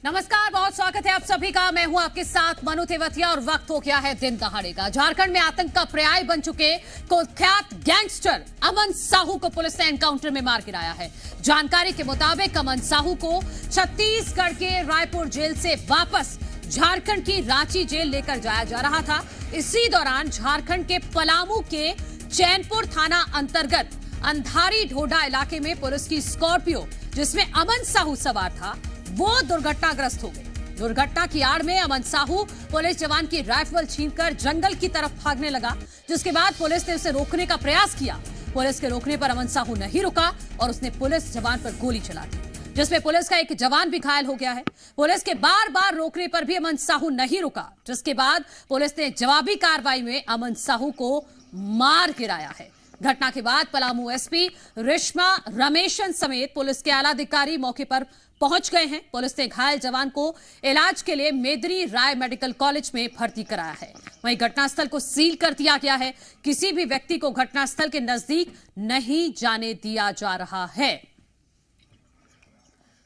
नमस्कार, बहुत स्वागत है आप सभी का। मैं हूं आपके साथ मनु तेवतिया और वक्त हो गया है दिन दहाड़े का। झारखंड में आतंक का पर्याय बन चुके कुख्यात गैंगस्टर अमन साहू को पुलिस ने एनकाउंटर में मार गिराया है। जानकारी के मुताबिक अमन साहू को छत्तीसगढ़ के रायपुर जेल से वापस झारखंड की रांची जेल लेकर जाया जा रहा था। इसी दौरान झारखंड के पलामू के चैनपुर थाना अंतर्गत अंधारी ढोडा इलाके में पुलिस की स्कॉर्पियो, जिसमें अमन साहू सवार था, वो दुर्घटनाग्रस्त हो गई। दुर्घटना की आड़ में अमन साहू पुलिस जवान की राइफल छीनकर जंगल की तरफ भागने लगा, जिसके बाद पुलिस ने उसे रोकने का प्रयास किया। पुलिस के रोकने पर अमन साहू नहीं रुका और उसने पुलिस जवान पर गोली चला दी, जिसमें पुलिस का एक जवान भी घायल हो गया है। पुलिस के बार बार रोकने पर भी अमन साहू नहीं रुका, जिसके बाद पुलिस ने जवाबी कार्रवाई में अमन साहू को मार गिराया है। घटना के बाद पलामू एसपी रेशमा रमेशन समेत पुलिस के आला अधिकारी मौके पर पहुंच गए हैं। पुलिस ने घायल जवान को इलाज के लिए मेदरी राय मेडिकल कॉलेज में भर्ती कराया है। वहीं घटनास्थल को सील कर दिया गया है। किसी भी व्यक्ति को घटनास्थल के नजदीक नहीं जाने दिया जा रहा है।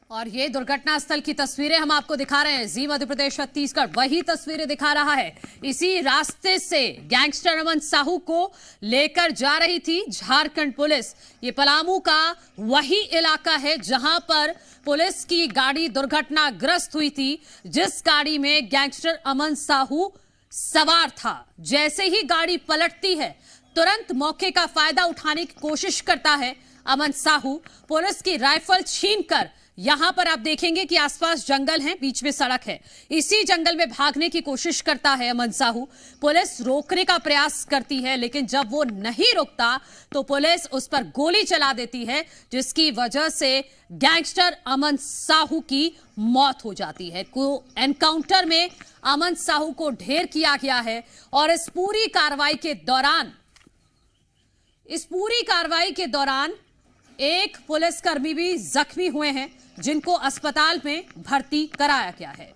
और ये दुर्घटना स्थल की तस्वीरें हम आपको दिखा रहे हैं। जी मध्य प्रदेश छत्तीसगढ़ वही तस्वीरें दिखा रहा है। इसी रास्ते से गैंगस्टर अमन साहू को लेकर जा रही थी झारखंड पुलिस। ये पलामू का वही इलाका है जहां पर पुलिस की गाड़ी दुर्घटनाग्रस्त हुई थी, जिस गाड़ी में गैंगस्टर अमन साहू सवार था। जैसे ही गाड़ी पलटती है, तुरंत मौके का फायदा उठाने की कोशिश करता है अमन साहू। पुलिस की राइफल छीनकर, यहां पर आप देखेंगे कि आसपास जंगल है, बीच में सड़क है, इसी जंगल में भागने की कोशिश करता है अमन साहू। पुलिस रोकने का प्रयास करती है, लेकिन जब वो नहीं रुकता तो पुलिस उस पर गोली चला देती है, जिसकी वजह से गैंगस्टर अमन साहू की मौत हो जाती है। एनकाउंटर में अमन साहू को ढेर किया गया है और इस पूरी कार्रवाई के दौरान एक पुलिसकर्मी भी जख्मी हुए हैं, जिनको अस्पताल में भर्ती कराया गया है।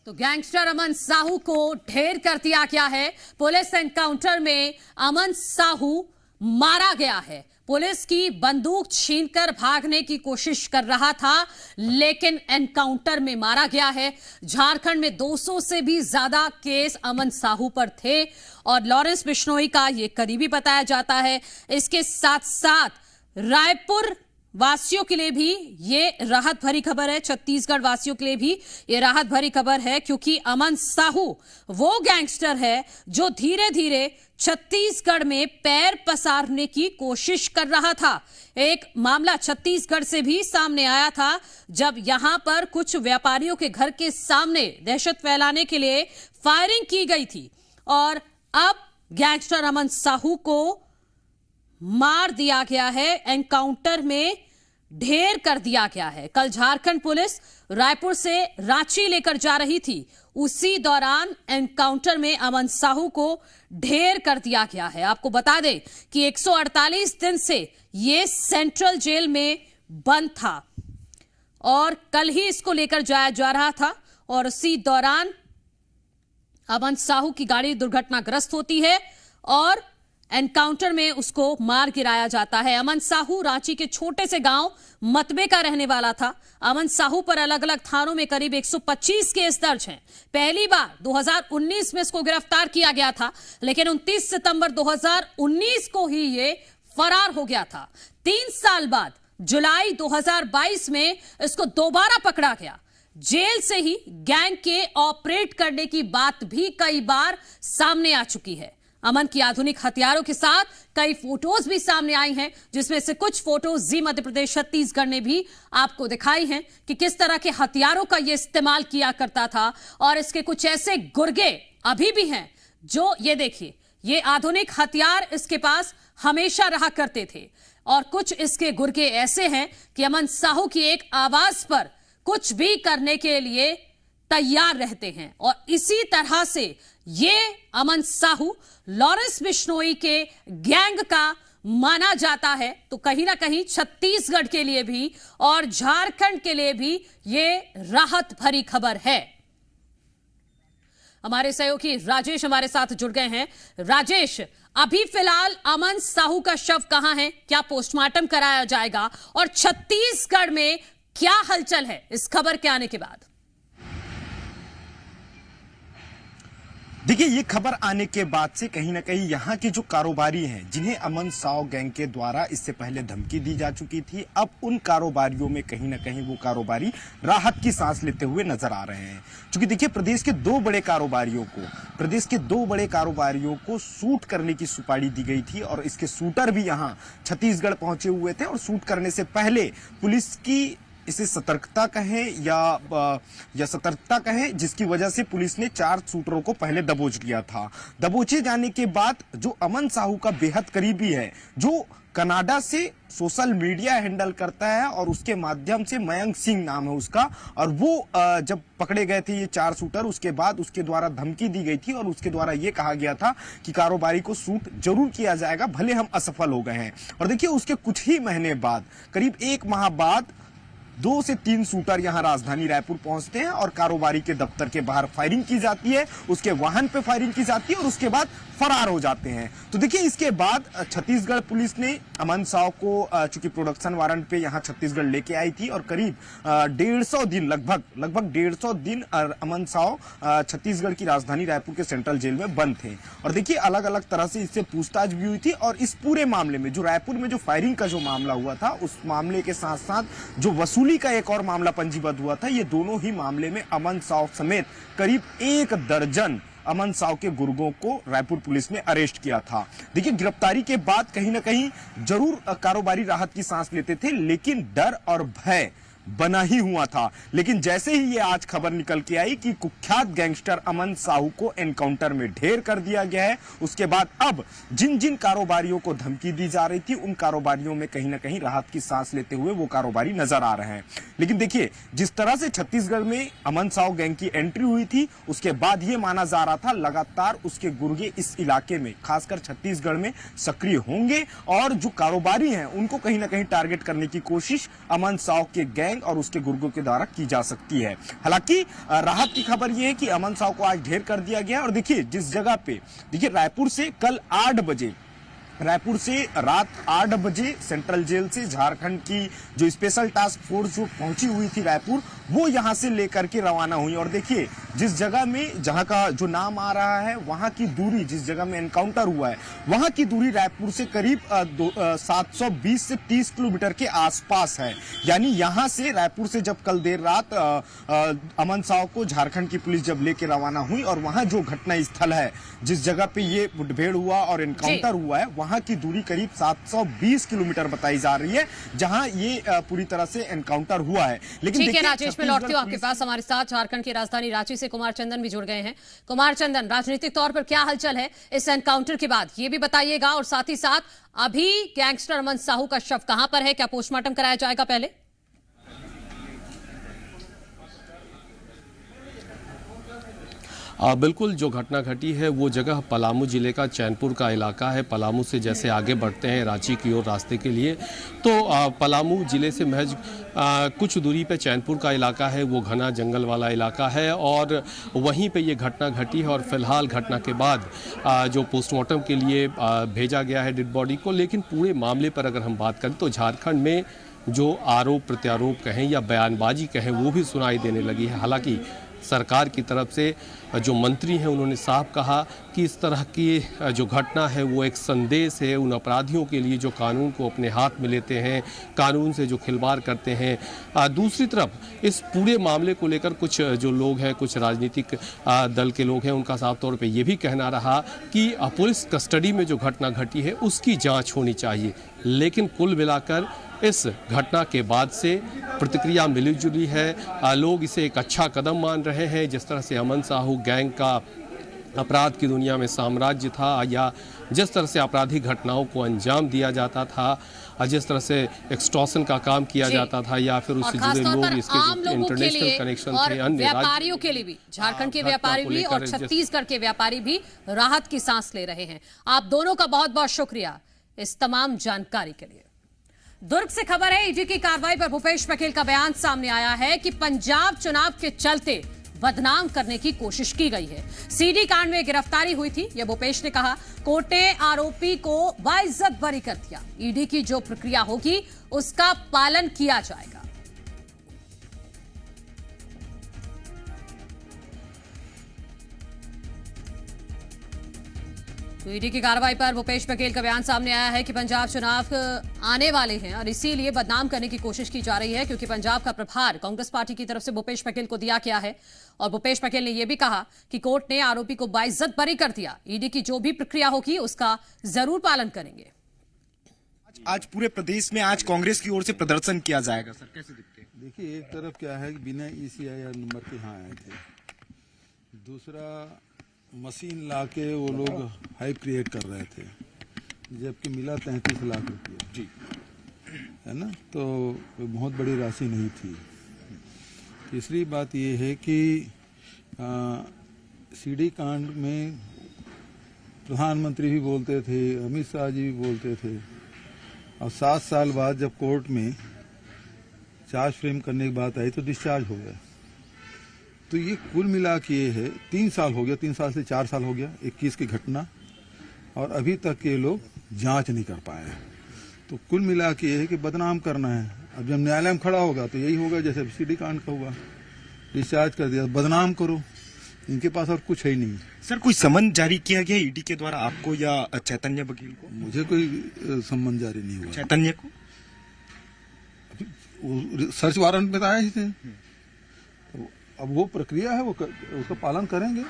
तो गैंगस्टर अमन साहू को ढेर कर दिया गया है। पुलिस एनकाउंटर में अमन साहू मारा गया है। पुलिस की बंदूक छीनकर भागने की कोशिश कर रहा था, लेकिन एनकाउंटर में मारा गया है। झारखंड में 200 से भी ज्यादा केस अमन साहू पर थे और लॉरेंस बिश्नोई का ये करीबी बताया जाता है। इसके साथ साथ रायपुर वासियों के लिए भी ये राहत भरी खबर है, छत्तीसगढ़ वासियों के लिए भी ये राहत भरी खबर है, क्योंकि अमन साहू वो गैंगस्टर है जो धीरे धीरे छत्तीसगढ़ में पैर पसारने की कोशिश कर रहा था। एक मामला छत्तीसगढ़ से भी सामने आया था, जब यहां पर कुछ व्यापारियों के घर के सामने दहशत फैलाने के लिए फायरिंग की गई थी और अब गैंगस्टर अमन साहू को मार दिया गया है, एनकाउंटर में ढेर कर दिया गया है। कल झारखंड पुलिस रायपुर से रांची लेकर जा रही थी, उसी दौरान एनकाउंटर में अमन साहू को ढेर कर दिया गया है। आपको बता दें कि 148 दिन से ये सेंट्रल जेल में बंद था और कल ही इसको लेकर जाया जा रहा था और उसी दौरान अमन साहू की गाड़ी दुर्घटनाग्रस्त होती है और एनकाउंटर में उसको मार गिराया जाता है। अमन साहू रांची के छोटे से गांव मतबे का रहने वाला था। अमन साहू पर अलग अलग थानों में करीब 125 केस दर्ज हैं। पहली बार 2019 में इसको गिरफ्तार किया गया था, लेकिन 29 सितंबर 2019 को ही ये फरार हो गया था। 3 साल बाद जुलाई 2022 में इसको दोबारा पकड़ा गया। जेल से ही गैंग के ऑपरेट करने की बात भी कई बार सामने आ चुकी है। अमन की आधुनिक हथियारों के साथ कई फोटोज भी सामने आई हैं, जिसमें से कुछ फोटोज जी मध्य प्रदेश छत्तीसगढ़ ने भी आपको दिखाई हैं कि किस तरह के हथियारों का यह इस्तेमाल किया करता था। और इसके कुछ ऐसे गुर्गे अभी भी हैं जो, ये देखिए, ये आधुनिक हथियार इसके पास हमेशा रहा करते थे और कुछ इसके गुर्गे ऐसे हैं कि अमन साहू की एक आवाज पर कुछ भी करने के लिए तैयार रहते हैं। और इसी तरह से ये अमन साहू लॉरेंस बिश्नोई के गैंग का माना जाता है। तो कहीं ना कहीं छत्तीसगढ़ के लिए भी और झारखंड के लिए भी ये राहत भरी खबर है। हमारे सहयोगी राजेश हमारे साथ जुड़ गए हैं। राजेश, अभी फिलहाल अमन साहू का शव कहां है? क्या पोस्टमार्टम कराया जाएगा? और छत्तीसगढ़ में क्या हलचल है इस खबर के आने के बाद? देखिए, ये खबर आने के बाद से कहीं ना कहीं यहाँ के जो कारोबारी हैं, जिन्हें अमन साव गैंग के द्वारा इससे पहले धमकी दी जा चुकी थी, अब उन कारोबारियों में कहीं ना कहीं वो कारोबारी राहत की सांस लेते हुए नजर आ रहे हैं। क्योंकि देखिए, प्रदेश के दो बड़े कारोबारियों को शूट करने की सुपारी दी गई थी और इसके शूटर भी यहाँ छत्तीसगढ़ पहुंचे हुए थे। और शूट करने से पहले पुलिस की इसे सतर्कता कहें या सतर्कता कहें, जिसकी वजह से पुलिस ने 4 शूटरों को पहले दबोच लिया था। दबोचे जाने के बाद जो अमन साहू का बेहद करीबी है, जो कनाडा से सोशल मीडिया हैंडल करता है और उसके माध्यम से मयंक सिंह नाम है उसका, और वो जब पकड़े गए थे ये 4 शूटर, उसके बाद उसके द्वारा धमकी दी गई थी और उसके द्वारा ये कहा गया था कि कारोबारी को शूट जरूर किया जाएगा, भले हम असफल हो गए हैं। और देखिए, उसके कुछ ही महीने बाद, करीब 1 माह बाद 2 से 3 शूटर यहां राजधानी रायपुर पहुंचते हैं और कारोबारी के दफ्तर के बाहर फायरिंग की जाती है, उसके वाहन पे फायरिंग की जाती है और उसके बाद फरार हो जाते हैं। तो देखिए, इसके बाद छत्तीसगढ़ पुलिस ने अमन साव को चूंकि प्रोडक्शन वारंट पे यहां छत्तीसगढ़ लेके आई थी और करीब 150 दिन, लगभग 150 दिन अमन साव छत्तीसगढ़ की राजधानी रायपुर के सेंट्रल जेल में बंद थे। और देखिए, अलग अलग तरह से इससे पूछताछ भी हुई थी और इस पूरे मामले में जो रायपुर में जो फायरिंग का जो मामला हुआ था, उस मामले के साथ साथ जो वसूली का एक और मामला पंजीबद्ध हुआ था, ये दोनों ही मामले में अमन साव समेत करीब 1 दर्जन अमन साव के गुर्गों को रायपुर पुलिस ने अरेस्ट किया था। देखिए, गिरफ्तारी के बाद कहीं ना कहीं जरूर कारोबारी राहत की सांस लेते थे, लेकिन डर और भय बना ही हुआ था। लेकिन जैसे ही ये आज खबर निकल के आई कि कुख्यात गैंगस्टर अमन साहू को एनकाउंटर में ढेर कर दिया गया है, उसके बाद अब जिन जिन कारोबारियों को धमकी दी जा रही थी, उन कारोबारियों में कहीं ना कहीं राहत की सांस लेते हुए वो कारोबारी नजर आ रहे हैं। लेकिन देखिए, जिस तरह से छत्तीसगढ़ में अमन साहू गैंग की एंट्री हुई थी, उसके बाद ये माना जा रहा था लगातार उसके गुर्गे इस इलाके में, खासकर छत्तीसगढ़ में सक्रिय होंगे और जो कारोबारी हैं उनको कहीं ना कहीं टारगेट करने की कोशिश अमन साहू के गैंग और उसके गुर्गों के द्वारा की जा सकती है। हालांकि राहत की खबर यह है कि अमन साहू को आज ढेर कर दिया गया। और देखिए, जिस जगह पे, देखिए, रायपुर से कल 8 बजे, रायपुर से रात 8 बजे सेंट्रल जेल से झारखंड की जो स्पेशल टास्क फोर्स जो पहुंची हुई थी रायपुर, वो यहां से लेकर के रवाना हुई। और देखिए, जिस जगह में, जहां का जो नाम आ रहा है, वहां की दूरी, जिस जगह में एनकाउंटर हुआ है, वहां की दूरी रायपुर से करीब 720 से 30 किलोमीटर के आसपास है। यानी यहां से, रायपुर से जब कल देर रात अमन साव को झारखंड की पुलिस जब लेके रवाना हुई और वहां जो घटना स्थल है, जिस जगह पे ये मुठभेड़ हुआ और एनकाउंटर हुआ है, वहां की दूरी करीब 720 किलोमीटर बताई जा रही है, जहां ये पूरी तरह से एनकाउंटर हुआ है। लेकिन ठीक है राजेश, मैं लौटती हूं आपके पास। हमारे साथ झारखंड की राजधानी रांची से कुमार चंदन भी जुड़ गए हैं। कुमार चंदन, राजनीतिक तौर पर क्या हलचल है इस एनकाउंटर के बाद, ये भी बताइएगा। और साथ ही साथ, अभी गैंगस्टर अमन साहू का शव कहां पर है? क्या पोस्टमार्टम कराया जाएगा पहले? बिल्कुल, जो घटना घटी है वो जगह पलामू ज़िले का चैनपुर का इलाका है। पलामू से जैसे आगे बढ़ते हैं रांची की ओर रास्ते के लिए, तो पलामू ज़िले से महज कुछ दूरी पे चैनपुर का इलाका है, वो घना जंगल वाला इलाका है और वहीं पे ये घटना घटी है। और फिलहाल घटना के बाद जो पोस्टमार्टम के लिए भेजा गया है डेड बॉडी को। लेकिन पूरे मामले पर अगर हम बात करें तो झारखंड में जो आरोप प्रत्यारोप कहें या बयानबाजी कहें, वो भी सुनाई देने लगी है। हालांकि सरकार की तरफ से जो मंत्री हैं, उन्होंने साफ कहा कि इस तरह की जो घटना है वो एक संदेश है उन अपराधियों के लिए जो कानून को अपने हाथ में लेते हैं, कानून से जो खिलवाड़ करते हैं। दूसरी तरफ इस पूरे मामले को लेकर कुछ जो लोग हैं, कुछ राजनीतिक दल के लोग हैं, उनका साफ तौर पे ये भी कहना रहा कि पुलिस कस्टडी में जो घटना घटी है उसकी जाँच होनी चाहिए। लेकिन कुल मिलाकर इस घटना के बाद से प्रतिक्रिया मिली जुली है। लोग इसे एक अच्छा कदम मान रहे हैं। जिस तरह से अमन साहू गैंग का अपराध की दुनिया में साम्राज्य था, या जिस तरह से आपराधिक घटनाओं को अंजाम दिया जाता था, जिस तरह से एक्सटॉर्शन का काम किया जाता था, या फिर उससे जुड़े लोग, इसके जो इंटरनेशनल कनेक्शन थे, अन्य व्यापारियों के लिए भी, झारखंड के व्यापारी भी और छत्तीसगढ़ के व्यापारी भी राहत की सांस ले रहे हैं। आप दोनों का बहुत बहुत शुक्रिया इस तमाम जानकारी के लिए। दुर्ग से खबर है, ईडी की कार्रवाई पर भूपेश बघेल का बयान सामने आया है कि पंजाब चुनाव के चलते बदनाम करने की कोशिश की गई है। सीडी कांड में गिरफ्तारी हुई थी, यह भूपेश ने कहा। कोर्ट ने आरोपी को बाइज्जत बरी कर दिया। ईडी की जो प्रक्रिया होगी उसका पालन किया जाएगा। तो ईडी की कार्रवाई पर भूपेश बघेल का बयान सामने आया है कि पंजाब चुनाव आने वाले हैं और इसीलिए बदनाम करने की कोशिश की जा रही है, क्योंकि पंजाब का प्रभार कांग्रेस पार्टी की तरफ से भूपेश बघेल को दिया गया है। और भूपेश बघेल ने यह भी कहा कि कोर्ट ने आरोपी को बाइज्जत बरी कर दिया। ईडी की जो भी प्रक्रिया होगी उसका जरूर पालन करेंगे। आज पूरे प्रदेश में आज कांग्रेस की ओर से प्रदर्शन किया जाएगा सर, कैसे दिखते हैं? देखिए, एक तरफ क्या है कि बिना ECIR नंबर के यहाँ आए थे, दूसरा मशीन लाके वो लोग हाइप क्रिएट कर रहे थे, जबकि मिला 33 लाख रुपये जी, है ना, तो बहुत बड़ी राशि नहीं थी। तीसरी बात ये है कि सीडी कांड में प्रधानमंत्री भी बोलते थे, अमित शाह जी भी बोलते थे, और 7 साल बाद जब कोर्ट में चार्ज फ्रेम करने की बात आई तो डिस्चार्ज हो गया। तो ये कुल मिला के ये है 3 साल हो गया, 3 साल से 4 साल हो गया 21 की घटना, और अभी तक ये लोग जांच नहीं कर पाए हैं। तो कुल मिला के ये है कि बदनाम करना है। अब जब न्यायालय में खड़ा होगा तो यही होगा जैसे सीडी कांड का हुआ, डिस्चार्ज कर दिया, बदनाम करो, इनके पास और कुछ है ही नहीं। सर, कोई समन जारी किया गया ईडी के द्वारा आपको या चैतन्य बघेल को? मुझे कोई सम्मन जारी नहीं हुआ। चैतन्य को सर्च वारंट में तो आए ही थे। अब वो प्रक्रिया है, वो उसका पालन करेंगे,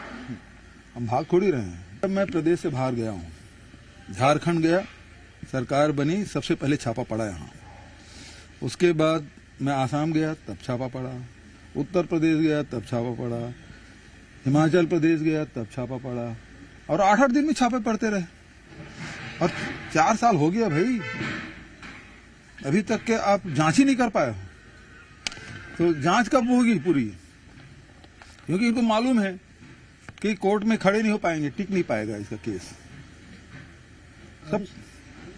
हम भाग थोड़ी रहे हैं। जब मैं प्रदेश से बाहर गया हूँ, झारखंड गया, सरकार बनी, सबसे पहले छापा पड़ा यहाँ। उसके बाद मैं आसाम गया, तब छापा पड़ा, उत्तर प्रदेश गया, तब छापा पड़ा, हिमाचल प्रदेश गया, तब छापा पड़ा, और 8-8 दिन में छापे पड़ते रहे। और 4 साल हो गया भाई, अभी तक के आप जांच ही नहीं कर पाए हो। तो जांच कब होगी पूरी? क्योंकि इनको मालूम है कि कोर्ट में खड़े नहीं हो पाएंगे, टिक नहीं पाएगा इसका केस सब।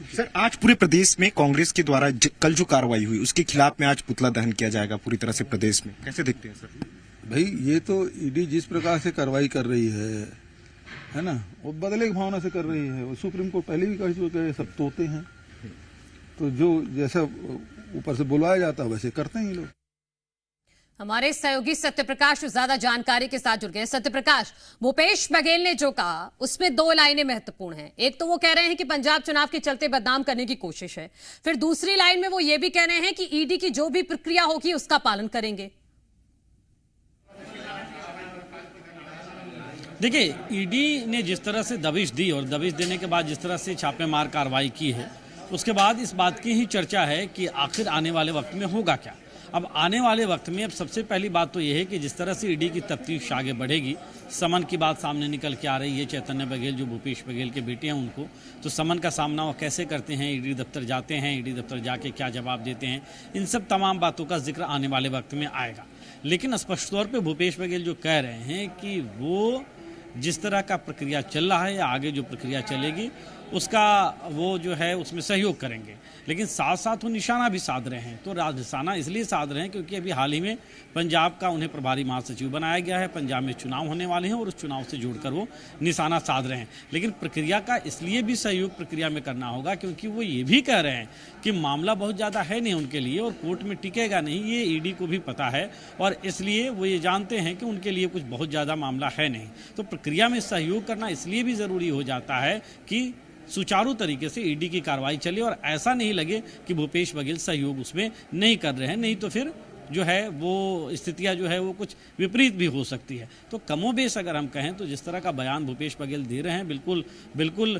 सर, आज पूरे प्रदेश में कांग्रेस के द्वारा कल जो कार्रवाई हुई उसके खिलाफ में आज पुतला दहन किया जाएगा पूरी तरह से प्रदेश में, कैसे देखते हैं सर? भाई, ये तो ईडी जिस प्रकार से कार्रवाई कर रही है ना, वो बदले की भावना से कर रही है। वो सुप्रीम कोर्ट पहले भी कह चुके हैं, सब तोते हैं, तो जो जैसा ऊपर से बुलवाया जाता है वैसे करते हैं ये लोग। हमारे सहयोगी सत्यप्रकाश ज्यादा जानकारी के साथ जुड़ गए। सत्यप्रकाश, भूपेश बघेल ने जो कहा उसमें 2 लाइनें महत्वपूर्ण हैं। एक तो वो कह रहे हैं कि पंजाब चुनाव के चलते बदनाम करने की कोशिश है, फिर दूसरी लाइन में वो ये भी कह रहे हैं कि ईडी की जो भी प्रक्रिया होगी उसका पालन करेंगे। देखिए, ईडी ने जिस तरह से दबिश दी और दबिश देने के बाद जिस तरह से छापेमार कार्रवाई की है, उसके बाद इस बात की ही चर्चा है कि आखिर आने वाले वक्त में होगा क्या। अब आने वाले वक्त में अब सबसे पहली बात तो यह है कि जिस तरह से ईडी की तफ्तीश आगे बढ़ेगी, समन की बात सामने निकल के आ रही है। चैतन्य बघेल जो भूपेश बघेल के बेटे हैं उनको, तो समन का सामना वो कैसे करते हैं, ईडी दफ्तर जाते हैं, ईडी दफ्तर जाके क्या जवाब देते हैं, इन सब तमाम बातों का जिक्र आने वाले वक्त में आएगा। लेकिन स्पष्ट तौर पर भूपेश बघेल जो कह रहे हैं कि वो जिस तरह का प्रक्रिया चल रहा है या आगे जो प्रक्रिया चलेगी उसका वो जो है उसमें सहयोग करेंगे, लेकिन साथ साथ वो निशाना भी साध रहे हैं। तो निशाना इसलिए साध रहे हैं क्योंकि अभी हाल ही में पंजाब का उन्हें प्रभारी महासचिव बनाया गया है, पंजाब में चुनाव होने वाले हैं और उस चुनाव से जोड़कर वो निशाना साध रहे हैं। लेकिन प्रक्रिया का इसलिए भी सहयोग प्रक्रिया में करना होगा क्योंकि वो ये भी कह रहे हैं कि मामला बहुत ज़्यादा है नहीं उनके लिए और कोर्ट में टिकेगा नहीं, ये ईडी को भी पता है, और इसलिए वो ये जानते हैं कि उनके लिए कुछ बहुत ज़्यादा मामला है नहीं। तो प्रक्रिया में सहयोग करना इसलिए भी ज़रूरी हो जाता है कि सुचारू तरीके से ईडी की कार्रवाई चले और ऐसा नहीं लगे कि भूपेश बघेल सहयोग उसमें नहीं कर रहे हैं, नहीं तो फिर जो है वो स्थितियां जो है वो कुछ विपरीत भी हो सकती है। तो कमोबेश अगर हम कहें तो जिस तरह का बयान भूपेश बघेल दे रहे हैं बिल्कुल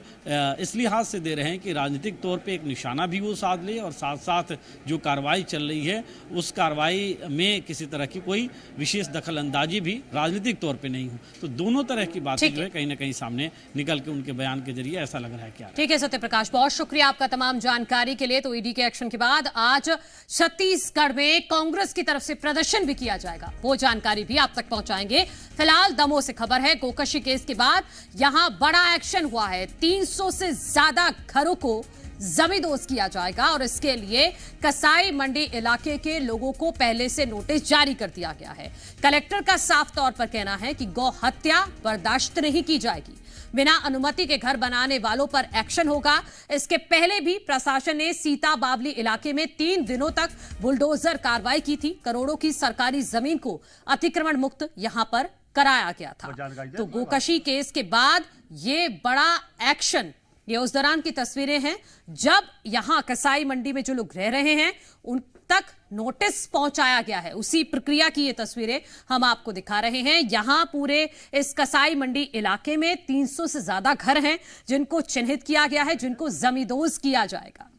इस लिहाज से दे रहे हैं कि राजनीतिक तौर पे एक निशाना भी वो साध ले और साथ साथ जो कार्रवाई चल रही है उस कार्रवाई में किसी तरह की कोई विशेष दखल अंदाजी भी राजनीतिक तौर पर नहीं हो। तो दोनों तरह की बातें जो है कहीं ना कहीं सामने निकल के उनके बयान के जरिए ऐसा लग रहा है। क्या ठीक है सत्यप्रकाश, बहुत शुक्रिया आपका तमाम जानकारी के लिए। तो ईडी के एक्शन के बाद आज छत्तीसगढ़ में कांग्रेस की तरफ से प्रदर्शन भी किया जाएगा, वो जानकारी भी आप तक पहुंचाएंगे। फिलहाल दमोह से खबर है, गोकशी केस के बाद यहां बड़ा एक्शन हुआ है। 300 से ज्यादा घरों को जमींदोज किया जाएगा और इसके लिए कसाई मंडी इलाके के लोगों को पहले से नोटिस जारी कर दिया गया है। कलेक्टर का साफ तौर पर कहना है कि गौ हत्या बर्दाश्त नहीं की जाएगी, बिना अनुमति के घर बनाने वालों पर एक्शन होगा। इसके पहले भी प्रशासन ने सीता बावली इलाके में 3 दिनों तक बुलडोजर कार्रवाई की थी। करोड़ों की सरकारी जमीन को अतिक्रमण मुक्त यहां पर कराया गया था। तो गोकशी केस के बाद ये बड़ा एक्शन, ये उस दौरान की तस्वीरें हैं जब यहां कसाई मंडी में जो लोग रह रहे हैं उन तक नोटिस पहुंचाया गया है। उसी प्रक्रिया की ये तस्वीरें हम आपको दिखा रहे हैं। यहां पूरे इस कसाई मंडी इलाके में 300 से ज्यादा घर हैं जिनको चिन्हित किया गया है, जिनको जमींदोज किया जाएगा।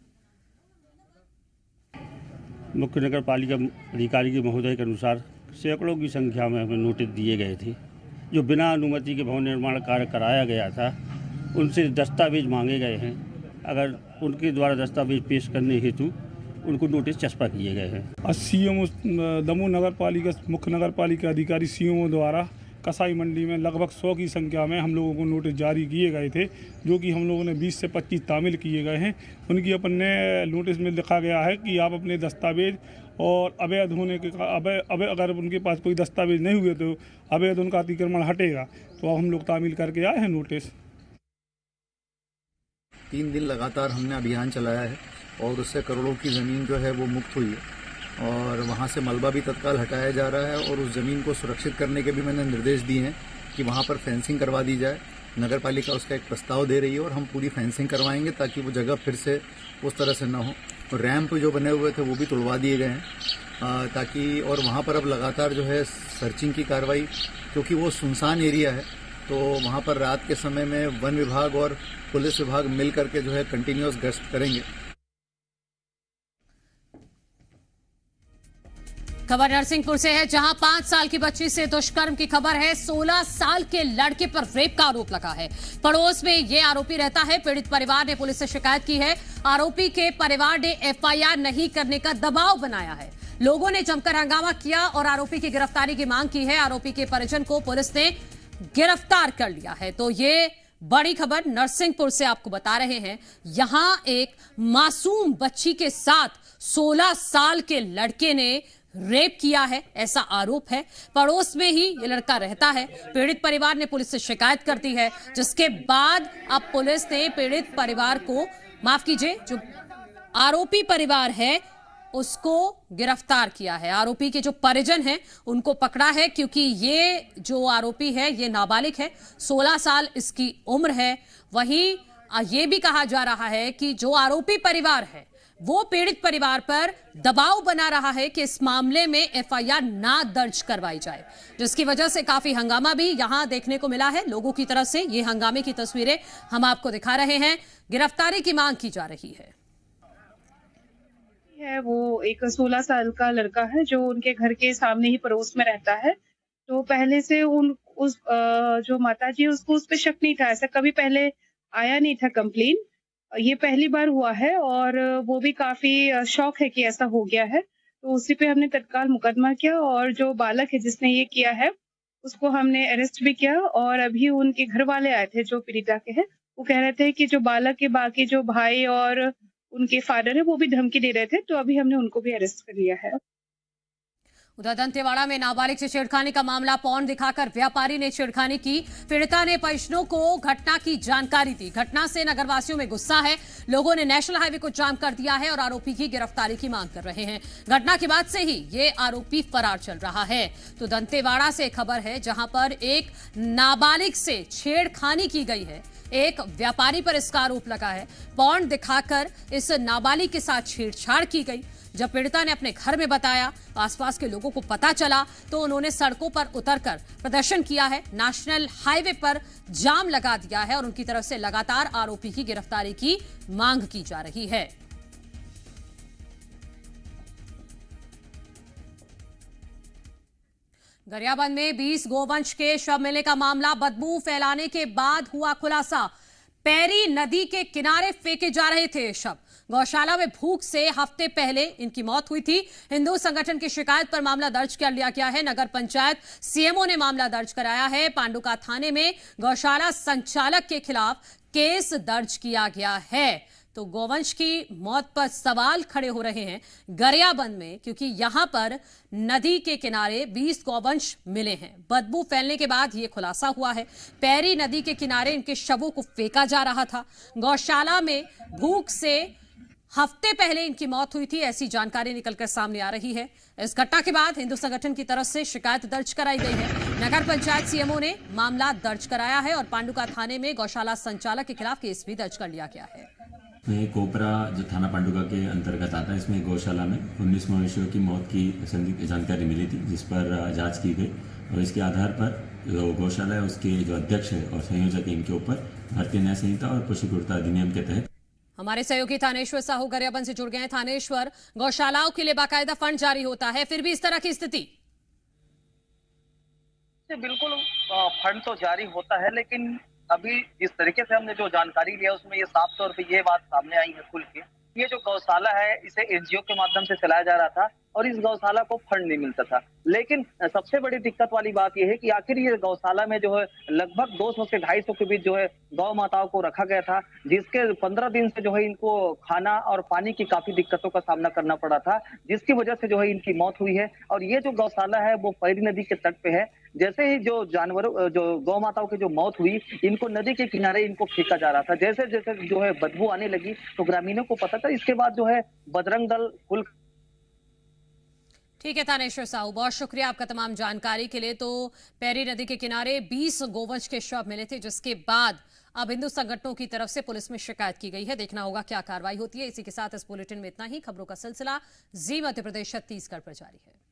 मुख्य नगर पालिका अधिकारी के महोदय के अनुसार सैकड़ों की संख्या में हमें नोटिस दिए गए थे। जो बिना अनुमति के भवन निर्माण कार्य कराया गया था उनसे दस्तावेज मांगे गए हैं। अगर उनके द्वारा दस्तावेज पेश करने हेतु उनको नोटिस चस्पा किए गए हैं। सीएमओ दमोह नगर पालिका मुख्य नगर पालिका अधिकारी सीएमओ द्वारा कसाई मंडी में लगभग 100 की संख्या में हम लोगों को नोटिस जारी किए गए थे, जो कि हम लोगों ने 20 से 25 तामील किए गए हैं। उनकी अपने नोटिस में लिखा गया है कि आप अपने दस्तावेज और अवैध होने के अगर उनके पास कोई दस्तावेज नहीं हुए तो अवैध उनका अतिक्रमण हटेगा। तो अब हम लोग तामील करके आए हैं नोटिस। 3 दिन लगातार हमने अभियान चलाया है और उससे करोड़ों की ज़मीन जो है वो मुक्त हुई है और वहाँ से मलबा भी तत्काल हटाया जा रहा है और उस ज़मीन को सुरक्षित करने के भी मैंने निर्देश दिए हैं कि वहाँ पर फेंसिंग करवा दी जाए। नगर पालिका उसका एक प्रस्ताव दे रही है और हम पूरी फेंसिंग करवाएंगे ताकि वो जगह फिर से उस तरह से ना हो। और रैंप जो बने हुए थे वो भी तोड़वा दिए गए हैं ताकि, और वहाँ पर अब लगातार जो है सर्चिंग की कार्रवाई, क्योंकि वो सुनसान एरिया है तो वहाँ पर रात के समय में वन विभाग और पुलिस विभाग मिल करके जो है कंटिन्यूअस गश्त करेंगे। खबर नरसिंहपुर से है, जहां 5 साल की बच्ची से दुष्कर्म की खबर है। 16 साल के लड़के पर रेप का आरोप लगा है। पड़ोस में यह आरोपी रहता है। पीड़ित परिवार ने पुलिस से शिकायत की है। आरोपी के परिवार ने एफआईआर नहीं करने का दबाव बनाया है। लोगों ने जमकर हंगामा किया और आरोपी की गिरफ्तारी की मांग की है। आरोपी के परिजन को पुलिस ने गिरफ्तार कर लिया है। तो ये बड़ी खबर नरसिंहपुर से आपको बता रहे हैं। यहां एक मासूम बच्ची के साथ 16 साल के लड़के ने रेप किया है, ऐसा आरोप है। पड़ोस में ही ये लड़का रहता है। पीड़ित परिवार ने पुलिस से शिकायत कर दी है, जिसके बाद अब पुलिस ने पीड़ित परिवार को, माफ कीजिए, जो आरोपी परिवार है उसको गिरफ्तार किया है। आरोपी के जो परिजन हैं उनको पकड़ा है, क्योंकि ये जो आरोपी है ये नाबालिग है, 16 साल इसकी उम्र है। वहीं ये भी कहा जा रहा है कि जो आरोपी परिवार है वो पीड़ित परिवार पर दबाव बना रहा है कि इस मामले में एफआईआर ना दर्ज करवाई जाए, जिसकी वजह से काफी हंगामा भी यहां देखने को मिला है लोगों की तरफ से। ये हंगामे की तस्वीरें हम आपको दिखा रहे हैं। गिरफ्तारी की मांग की जा रही है। वो एक 16 साल का लड़का है जो उनके घर के सामने ही पड़ोस में रहता है। तो पहले से जो माताजी उसको उस पर शक नहीं था, ऐसा कभी पहले आया नहीं था कंप्लेन। ये पहली बार हुआ है और वो भी काफी शौक है कि ऐसा हो गया है। तो उसी पे हमने तत्काल मुकदमा किया और जो बालक है जिसने ये किया है उसको हमने अरेस्ट भी किया। और अभी उनके घर वाले आए थे जो पीड़िता के हैं, वो कह रहे थे कि जो बालक के बाकी जो भाई और उनके फादर है वो भी धमकी दे रहे थे, तो अभी हमने उनको भी अरेस्ट कर लिया है। उधर दंतेवाड़ा में नाबालिग से छेड़खानी का मामला। पौन दिखाकर व्यापारी ने छेड़खानी की। पीड़िता ने परिजनों को घटना की जानकारी दी। घटना से नगरवासियों में गुस्सा है। लोगों ने नेशनल हाईवे को जाम कर दिया है और आरोपी की गिरफ्तारी की मांग कर रहे हैं। घटना के बाद से ही ये आरोपी फरार चल रहा है। तो दंतेवाड़ा से खबर है, जहां पर एक नाबालिग से छेड़खानी की गई है। एक व्यापारी पर इसका आरोप लगा है। पौन दिखाकर इस नाबालिग के साथ छेड़छाड़ की गई। जब पीड़िता ने अपने घर में बताया, आसपास के लोगों को पता चला, तो उन्होंने सड़कों पर उतरकर प्रदर्शन किया है। नेशनल हाईवे पर जाम लगा दिया है और उनकी तरफ से लगातार आरोपी की गिरफ्तारी की मांग की जा रही है। गरियाबंद में 20 गोवंश के शव मिलने का मामला। बदबू फैलाने के बाद हुआ खुलासा। पैरी नदी के किनारे फेंके जा रहे थे शव। गौशाला में भूख से हफ्ते पहले इनकी मौत हुई थी। हिंदू संगठन की शिकायत पर मामला दर्ज कर लिया गया है। नगर पंचायत सीएमओ ने मामला दर्ज कराया है। पांडुका थाने में गौशाला संचालक के खिलाफ केस दर्ज किया गया है। तो गौवंश की मौत पर सवाल खड़े हो रहे हैं गरियाबंद में, क्योंकि यहां पर नदी के किनारे 20 गौवंश मिले हैं। बदबू फैलने के बाद यह खुलासा हुआ है। पैरी नदी के किनारे इनके शवों को फेंका जा रहा था। गौशाला में भूख से हफ्ते पहले इनकी मौत हुई थी, ऐसी जानकारी निकलकर सामने आ रही है। इस घटना के बाद हिंदू संगठन की तरफ से शिकायत दर्ज कराई गई है। नगर पंचायत सीएमओ ने मामला दर्ज कराया है और पांडुका थाने में गौशाला संचालक के खिलाफ केस भी दर्ज कर लिया गया है। ये कोपरा जो थाना पांडुका के अंतर्गत आता है, इसमें गौशाला में 19 मवेशियों की मौत की जानकारी मिली थी, जिस पर जांच की गई और इसके आधार पर जो गौशाला है उसके जो अध्यक्ष है और संयोजक है, इनके ऊपर भारतीय न्याय संहिता और पशु क्रूरता अधिनियम के तहत। हमारे सहयोगी थानेश्वर साहू गरियाबंद से जुड़ गए हैं। थानेश्वर, गौशालाओं के लिए बाकायदा फंड जारी होता है, फिर भी इस तरह की स्थिति? बिल्कुल फंड तो जारी होता है, लेकिन अभी जिस तरीके से हमने जो जानकारी लिया उसमें ये साफ तौर पे ये बात सामने आई है खुल के, ये जो गौशाला है इसे एनजीओ के माध्यम से चलाया जा रहा था और इस गौशाला को फंड नहीं मिलता था। लेकिन सबसे बड़ी दिक्कत वाली बात यह है कि आखिर ये गौशाला में जो है लगभग 200 से 250 के बीच जो है गौ माताओं को रखा गया था, जिसके 15 दिन से जो है इनको खाना और पानी की काफी दिक्कतों का सामना करना पड़ा था, जिसकी वजह से जो है इनकी मौत हुई है। और ये जो गौशाला है वो पैरी नदी के तट पे है। जैसे ही जो जानवरों जो गौ माताओं की जो मौत हुई, इनको नदी के किनारे इनको फेंका जा रहा था। जैसे जैसे जो है बदबू आने लगी तो ग्रामीणों को पता था। इसके बाद जो है बजरंग दल फुल। ठीक है थानेश्वर साहू, बहुत शुक्रिया आपका तमाम जानकारी के लिए। तो पैरी नदी के किनारे 20 गोवंश के शव मिले थे, जिसके बाद अब हिंदू संगठनों की तरफ से पुलिस में शिकायत की गई है। देखना होगा क्या कार्रवाई होती है। इसी के साथ इस बुलेटिन में इतना ही। खबरों का सिलसिला जी मध्य प्रदेश छत्तीसगढ़ पर जारी है।